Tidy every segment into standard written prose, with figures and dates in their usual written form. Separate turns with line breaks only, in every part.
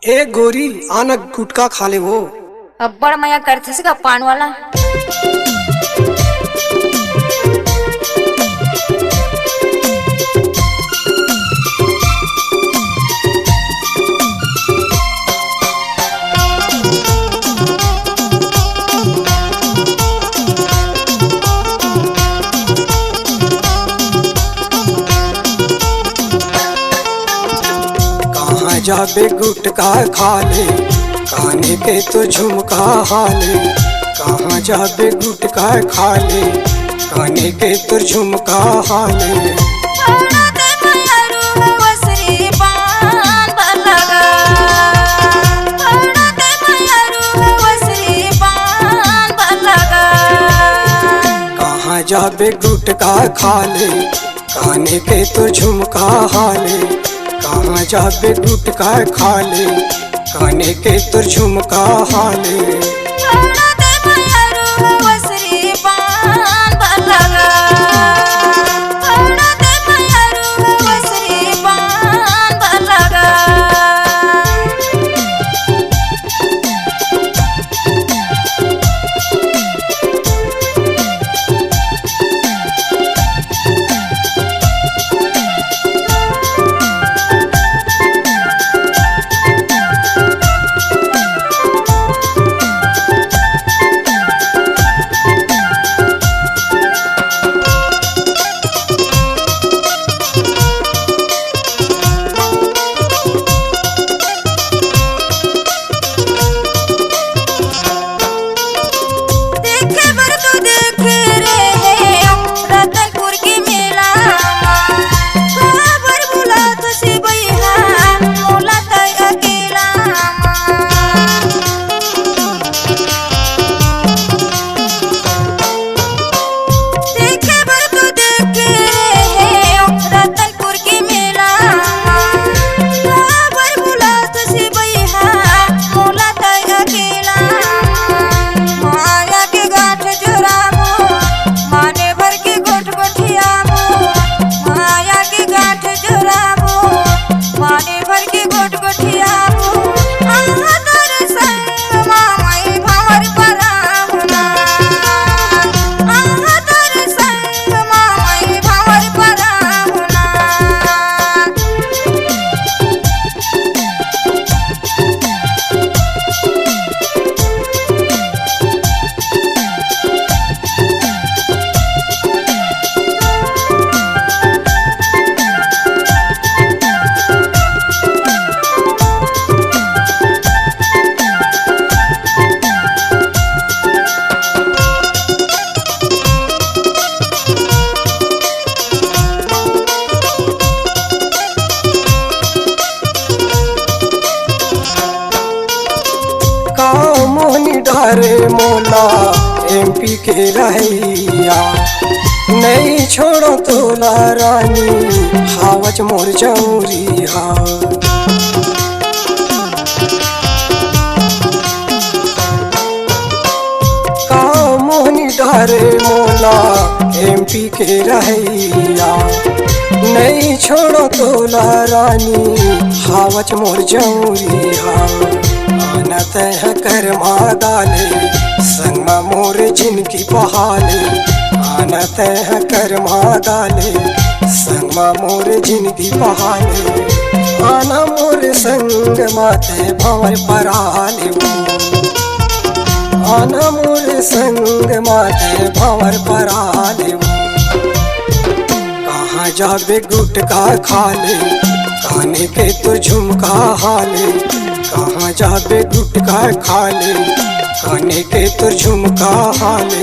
ए गोरी आना गुटका खा ले वो
अब्बड़ मया करथे से का पान वाला।
कहाँ जाबे गुटका खा ले काने के तो झुमका हाले। कहाँ जाबे गुटका खा ले काने के तो झुमका हाले। कहाँ जाबे गुटका खा ले काने के तो झुमका हाले। कहाँ जाबे गुटका खा ले काने के तो झुमका हाले। मोहनी डारे मोला एमपी के रहैया। नहीं छोड़ो तोला रानी हावज मोर जौरिया। का मोहनी डारे मोला एमपी के रहैया। नहीं छोड़ो तोला रानी हावज मोर जौरिया। आनत है कर मादाले संग मोर जिनकी बहाले। आनत है कर मादाले संग मोर जिनकी बहाले। आना मोर संग माते भंवर पराले। आना मोर संग माते भंवर पराले। कहाँ जाबे गुटका खा ले काने के तो झुमका हाले। कहाँ जाबे गुटका खा ले काने के तो झुमका हाले।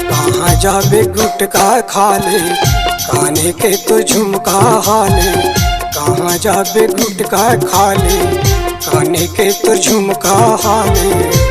कहाँ जाबे गुटका खा ले काने के तो झुमका हाले। कहाँ जाबे गुटका खा ले काने के तो झुमका हाले।